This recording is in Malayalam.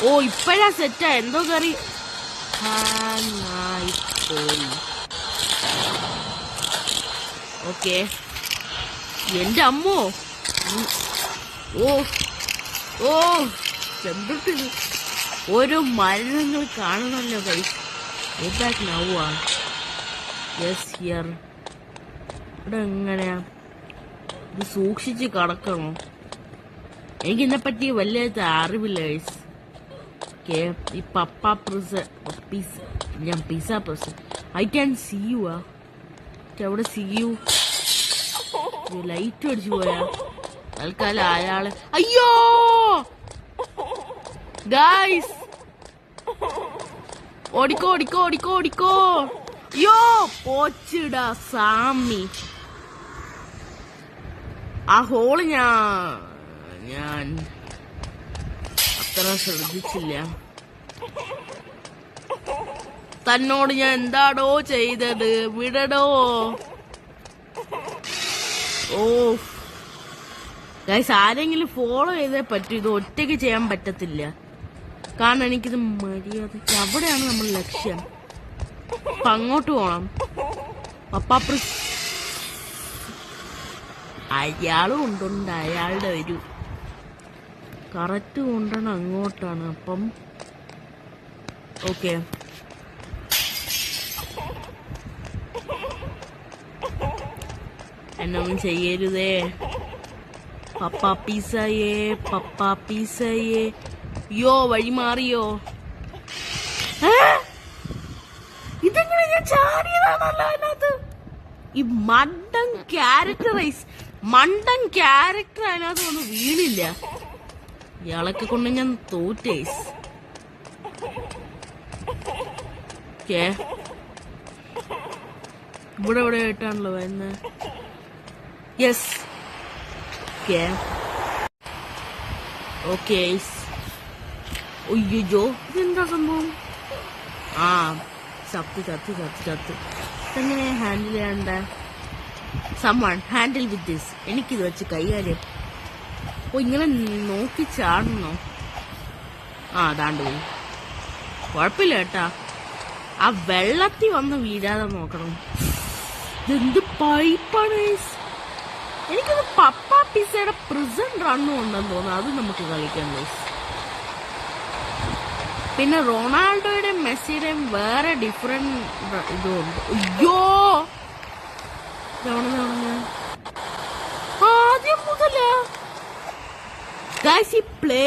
ഓ ഇപ്പഴാ സെറ്റാ. എന്തോ കറി ഹാങ്ങായി പോയി. ഓക്കെ എന്റെ അമ്മോ. ഓ ഓ എന്തൊട്ടിത്. ഓരോ മരണങ്ങൾ കാണണമല്ലോ ഗൈസ്. നൗവാ yes here. ഇവിടെ എങ്ങനെയാ ഇത് സൂക്ഷിച്ച് കടക്കണോ? എനിക്കിതിനെപ്പറ്റി വലിയ അറിവില്ല ഗൈസ്. ഓക്കെ ഈ ഞാൻ pizza press I can see you. അവിടെ സീ യു. ലൈറ്റ് അടിച്ചു പോയാ തൽക്കാലം അയാള്. അയ്യോ ഗൈസ് ഓടിക്കോ ഓടിക്കോ ഓടിക്കോ ഓടിക്കോ. അയ്യോ പോച്ചിടാ സാമി. ആ ഹോള് ഞാൻ അത്ര ശ്രദ്ധിച്ചില്ല. തന്നോട് ഞാൻ എന്താടോ ചെയ്തത്? വിടടോ. ഓ ഗൈസ് ആരെങ്കിലും ഫോളോ ചെയ്തേ പറ്റൂ. ഇത് ഒറ്റയ്ക്ക് ചെയ്യാൻ പറ്റത്തില്ല. കാരണം എനിക്കിത് മര്യാദയ്ക്ക് അവിടെയാണ് നമ്മൾ ലക്ഷ്യം. അപ്പൊ അങ്ങോട്ട് പോണം. അയാളും കൊണ്ടുണ്ട്. അയാളുടെ ഒരു കറക്റ്റ് കൊണ്ടാണ് അങ്ങോട്ടാണ്. അപ്പം ഓക്കെ എന്നൊന്നും ചെയ്യരുതേ. പപ്പാ പിസയേ. യോ വഴി മാറിയോ? ഇതെങ്ങനെ ഞാൻ ചാടിയതാണല്ലോ അതിനകത്ത്. ഈ മണ്ടൻ ക്യാരക്ടർ അതിനകത്ത് ഒന്നും വീണില്ല. ഇയാളൊക്കെ കൊണ്ട് ഞാൻ തോറ്റേസ്. ഇവിടെ ഇവിടെ ആയിട്ടാണല്ലോ വരുന്നത്. Yes okay. ഒയ്യോ ഇതെന്താ സംഭവം? ആ ചത്ത് എങ്ങനെ ഹാൻഡിൽ ചെയ്യണ്ട? Summon handle with this. എനിക്കിത് വെച്ച് കൈകാര്യം. ഓ ഇങ്ങനെ നോക്കി ചാടണോ? ആ അതാണ്ട് പോയി. കുഴപ്പമില്ല കേട്ടാ. ആ വെള്ളത്തിൽ വന്ന് വീഴാതെ നോക്കണം. ഇതെന്ത് പൈപ്പാണ്. എനിക്കത് പപ്പാ പിസയുടെ പ്രിസൺ റണ്ണും ഉണ്ടെന്ന് തോന്നുന്നു. അത് നമുക്ക് കളിക്കാം. പിന്നെ റൊണാൾഡോയുടെയും മെസ്സിയുടെയും വേറെ ഡിഫറെന്റ് ഇതുണ്ട്. അയ്യോ ആദ്യം മുതല ഗൈസ് ഈ പ്ലേ